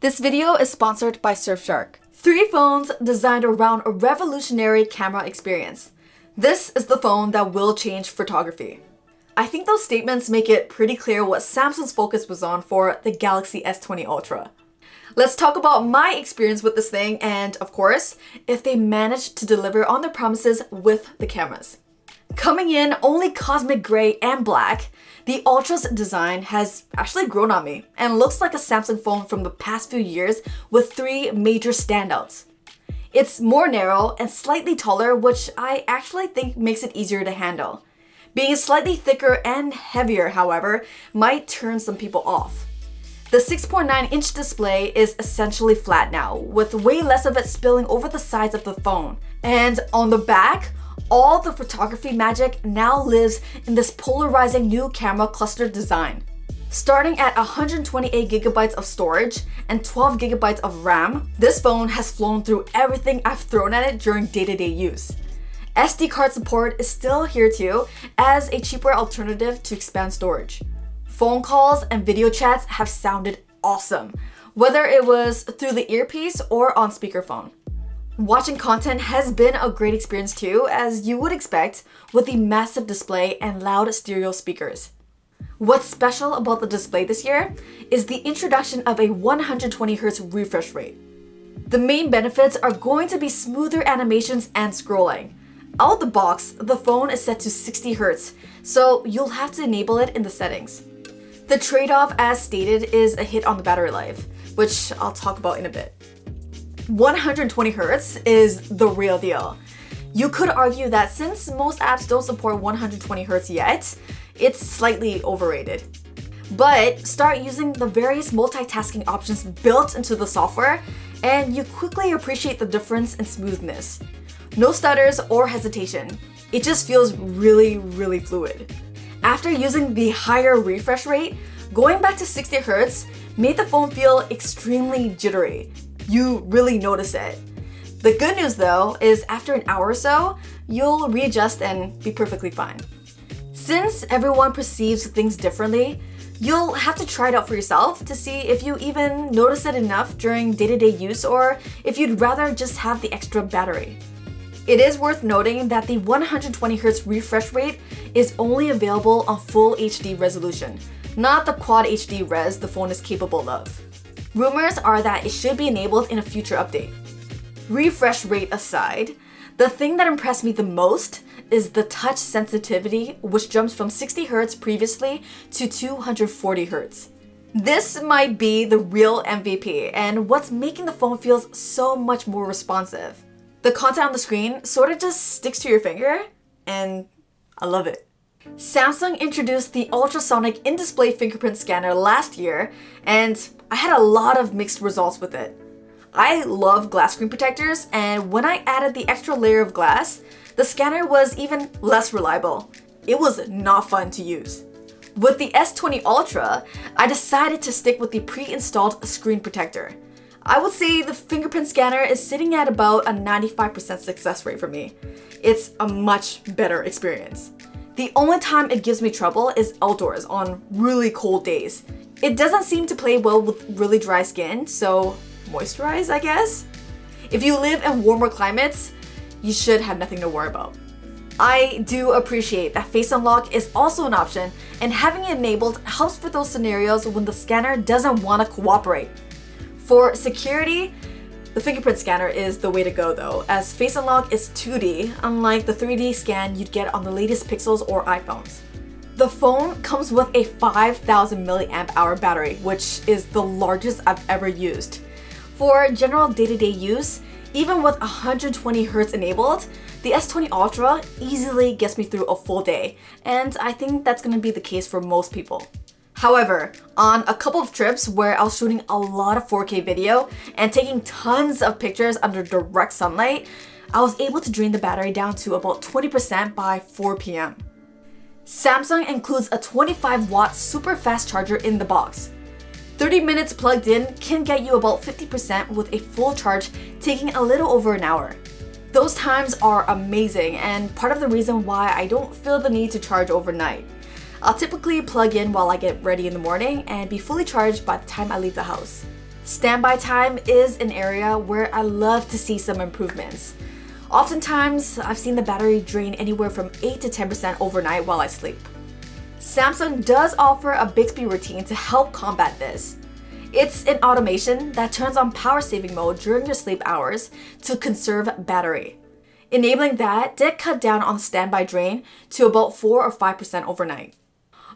This video is sponsored by Surfshark. 3 phones designed around a revolutionary camera experience. This is the phone that will change photography. I think those statements make it pretty clear what Samsung's focus was on for the Galaxy S20 Ultra. Let's talk about my experience with this thing and, of course, if they managed to deliver on their promises with the cameras. Coming in only cosmic gray and black, the Ultra's design has actually grown on me and looks like a Samsung phone from the past few years with 3 major standouts. It's more narrow and slightly taller, which I actually think makes it easier to handle. Being slightly thicker and heavier, however, might turn some people off. The 6.9-inch display is essentially flat now, with way less of it spilling over the sides of the phone. And on the back, all the photography magic now lives in this polarizing new camera cluster design. Starting at 128GB of storage and 12GB of RAM, this phone has flown through everything I've thrown at it during day-to-day use. SD card support is still here too, as a cheaper alternative to expand storage. Phone calls and video chats have sounded awesome, whether it was through the earpiece or on speakerphone. Watching content has been a great experience too, as you would expect, with the massive display and loud stereo speakers. What's special about the display this year is the introduction of a 120Hz refresh rate. The main benefits are going to be smoother animations and scrolling. Out the box, the phone is set to 60Hz, so you'll have to enable it in the settings. The trade-off, as stated, is a hit on the battery life, which I'll talk about in a bit. 120Hz is the real deal. You could argue that since most apps don't support 120Hz yet, it's slightly overrated. But start using the various multitasking options built into the software, and you quickly appreciate the difference in smoothness. No stutters or hesitation. It just feels really fluid. After using the higher refresh rate, going back to 60Hz made the phone feel extremely jittery. You really notice it. The good news though is after an hour or so, you'll readjust and be perfectly fine. Since everyone perceives things differently, you'll have to try it out for yourself to see if you even notice it enough during day-to-day use or if you'd rather just have the extra battery. It is worth noting that the 120Hz refresh rate is only available on full HD resolution, not the Quad HD res the phone is capable of. Rumors are that it should be enabled in a future update. Refresh rate aside, the thing that impressed me the most is the touch sensitivity, which jumps from 60Hz previously to 240Hz. This might be the real MVP and what's making the phone feel so much more responsive. The content on the screen sort of just sticks to your finger, and I love it. Samsung introduced the ultrasonic in-display fingerprint scanner last year, and I had a lot of mixed results with it. I love glass screen protectors, and when I added the extra layer of glass, the scanner was even less reliable. It was not fun to use. With the S20 Ultra, I decided to stick with the pre-installed screen protector. I would say the fingerprint scanner is sitting at about a 95% success rate for me. It's a much better experience. The only time it gives me trouble is outdoors on really cold days. It doesn't seem to play well with really dry skin, so moisturize, I guess? If you live in warmer climates, you should have nothing to worry about. I do appreciate that Face Unlock is also an option, and having it enabled helps for those scenarios when the scanner doesn't want to cooperate. For security, the fingerprint scanner is the way to go though, as Face Unlock is 2D, unlike the 3D scan you'd get on the latest Pixels or iPhones. The phone comes with a 5000 mAh battery, which is the largest I've ever used. For general day-to-day use, even with 120Hz enabled, the S20 Ultra easily gets me through a full day, and I think that's going to be the case for most people. However, on a couple of trips where I was shooting a lot of 4K video and taking tons of pictures under direct sunlight, I was able to drain the battery down to about 20% by 4 p.m. Samsung includes a 25-watt super fast charger in the box. 30 minutes plugged in can get you about 50% with a full charge taking a little over an hour. Those times are amazing and part of the reason why I don't feel the need to charge overnight. I'll typically plug in while I get ready in the morning and be fully charged by the time I leave the house. Standby time is an area where I love to see some improvements. Oftentimes, I've seen the battery drain anywhere from 8 to 10% overnight while I sleep. Samsung does offer a Bixby routine to help combat this. It's an automation that turns on power saving mode during your sleep hours to conserve battery. Enabling that did cut down on standby drain to about 4 or 5% overnight.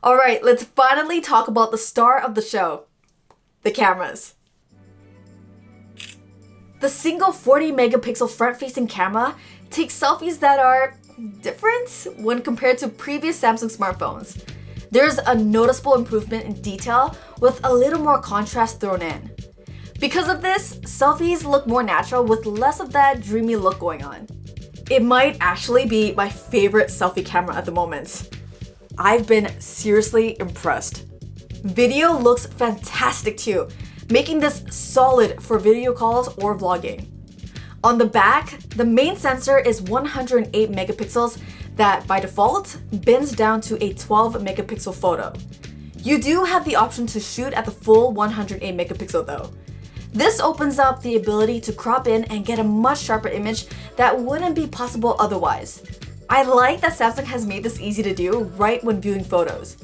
Alright, let's finally talk about the star of the show, the cameras. The single 40 megapixel front-facing camera takes selfies that are different when compared to previous Samsung smartphones. There's a noticeable improvement in detail with a little more contrast thrown in. Because of this, selfies look more natural with less of that dreamy look going on. It might actually be my favorite selfie camera at the moment. I've been seriously impressed. Video looks fantastic too, making this solid for video calls or vlogging. On the back, the main sensor is 108 megapixels that by default bends down to a 12 megapixel photo. You do have the option to shoot at the full 108 megapixel though. This opens up the ability to crop in and get a much sharper image that wouldn't be possible otherwise. I like that Samsung has made this easy to do right when viewing photos.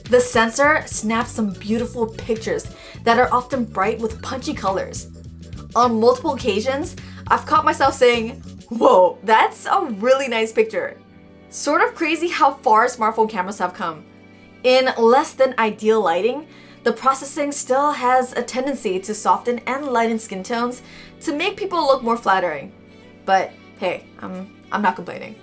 The sensor snaps some beautiful pictures that are often bright with punchy colors. On multiple occasions, I've caught myself saying, "Whoa, that's a really nice picture." Sort of crazy how far smartphone cameras have come. In less than ideal lighting, the processing still has a tendency to soften and lighten skin tones to make people look more flattering. But hey, I'm not complaining.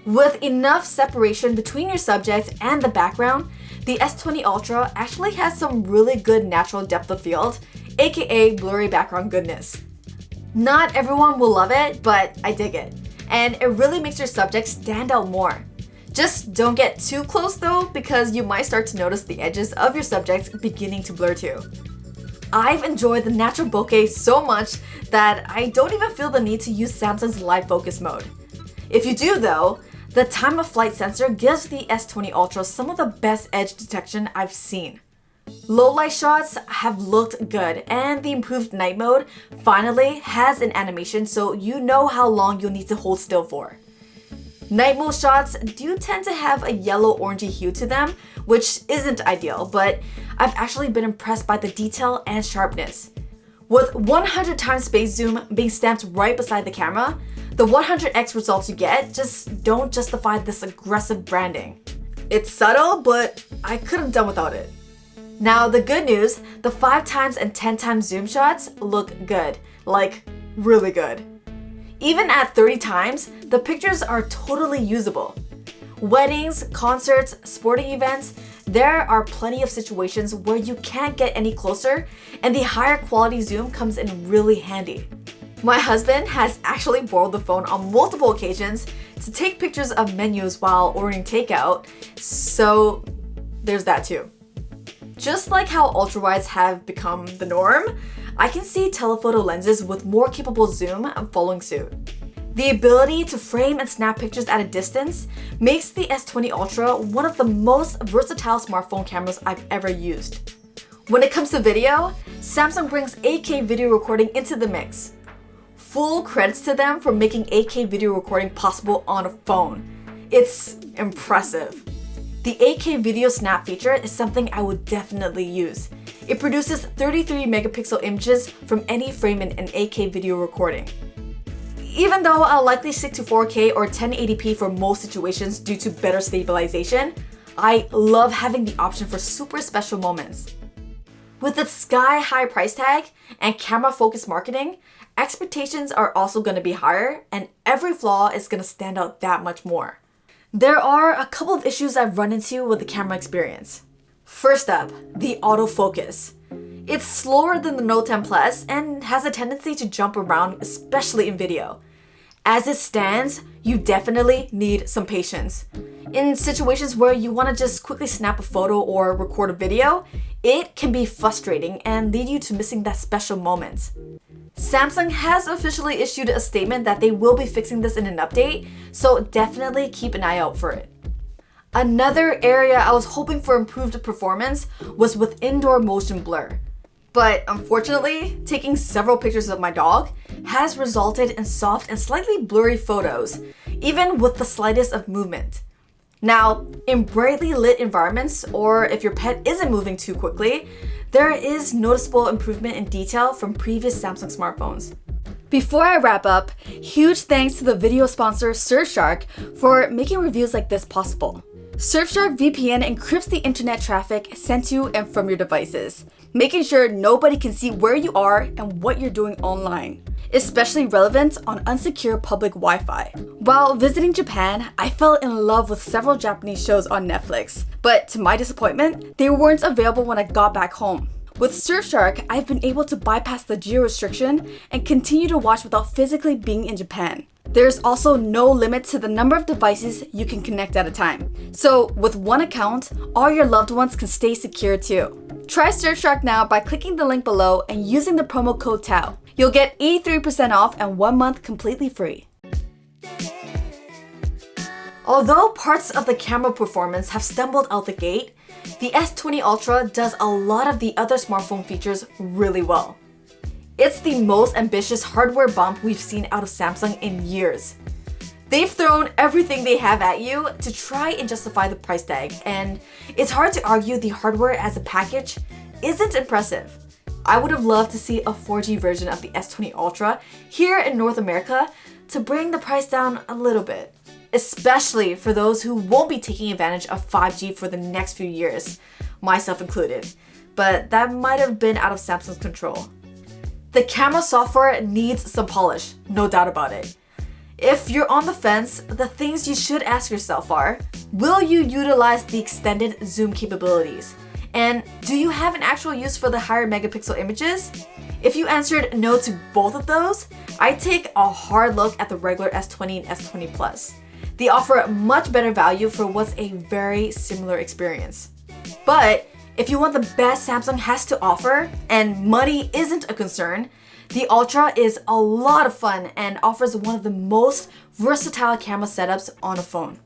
With enough separation between your subject and the background, the S20 Ultra actually has some really good natural depth of field, aka blurry background goodness. Not everyone will love it, but I dig it. And it really makes your subject stand out more. Just don't get too close though, because you might start to notice the edges of your subject beginning to blur too. I've enjoyed the natural bokeh so much that I don't even feel the need to use Samsung's live focus mode. If you do though, the time of flight sensor gives the S20 Ultra some of the best edge detection I've seen. Low light shots have looked good, and the improved night mode finally has an animation so you know how long you'll need to hold still for. Night mode shots do tend to have a yellow-orangey hue to them, which isn't ideal, but I've actually been impressed by the detail and sharpness. With 100 times space zoom being stamped right beside the camera, the 100x results you get just don't justify this aggressive branding. It's subtle, but I could have done without it. Now the good news, the 5 times and 10 times zoom shots look good, like really good. Even at 30 times, the pictures are totally usable. Weddings, concerts, sporting events, there are plenty of situations where you can't get any closer and the higher quality zoom comes in really handy. My husband has actually borrowed the phone on multiple occasions to take pictures of menus while ordering takeout, so there's that too. Just like how ultrawides have become the norm, I can see telephoto lenses with more capable zoom following suit. The ability to frame and snap pictures at a distance makes the S20 Ultra one of the most versatile smartphone cameras I've ever used. When it comes to video, Samsung brings 8K video recording into the mix. Full credits to them for making 8K video recording possible on a phone. It's impressive. The 8K video snap feature is something I would definitely use. It produces 33 megapixel images from any frame in an 8K video recording. Even though I'll likely stick to 4K or 1080p for most situations due to better stabilization, I love having the option for super special moments. With its sky-high price tag and camera-focused marketing, expectations are also going to be higher and every flaw is going to stand out that much more. There are a couple of issues I've run into with the camera experience. First up, the autofocus. It's slower than the Note 10 Plus and has a tendency to jump around, especially in video. As it stands, you definitely need some patience. In situations where you want to just quickly snap a photo or record a video, it can be frustrating and lead you to missing that special moment. Samsung has officially issued a statement that they will be fixing this in an update, so definitely keep an eye out for it. Another area I was hoping for improved performance was with indoor motion blur. But unfortunately, taking several pictures of my dog has resulted in soft and slightly blurry photos, even with the slightest of movement. Now, in brightly lit environments, or if your pet isn't moving too quickly, there is noticeable improvement in detail from previous Samsung smartphones. Before I wrap up, huge thanks to the video sponsor Surfshark for making reviews like this possible. Surfshark VPN encrypts the internet traffic sent to and from your devices, making sure nobody can see where you are and what you're doing online, especially relevant on unsecure public Wi-Fi. While visiting Japan, I fell in love with several Japanese shows on Netflix, but to my disappointment, they weren't available when I got back home. With Surfshark, I've been able to bypass the geo restriction and continue to watch without physically being in Japan. There's also no limit to the number of devices you can connect at a time. So with one account, all your loved ones can stay secure too. Try Surfshark now by clicking the link below and using the promo code Thao. You'll get 83% off and 1 month completely free. Although parts of the camera performance have stumbled out the gate, the S20 Ultra does a lot of the other smartphone features really well. It's the most ambitious hardware bump we've seen out of Samsung in years. They've thrown everything they have at you to try and justify the price tag, and it's hard to argue the hardware as a package isn't impressive. I would have loved to see a 4G version of the S20 Ultra here in North America to bring the price down a little bit, especially for those who won't be taking advantage of 5G for the next few years, myself included. But that might have been out of Samsung's control. The camera software needs some polish, no doubt about it. If you're on the fence, the things you should ask yourself are, will you utilize the extended zoom capabilities? And do you have an actual use for the higher megapixel images? If you answered no to both of those, I'd take a hard look at the regular S20 and S20 Plus. They offer much better value for what's a very similar experience. But if you want the best Samsung has to offer, and money isn't a concern, the Ultra is a lot of fun and offers one of the most versatile camera setups on a phone.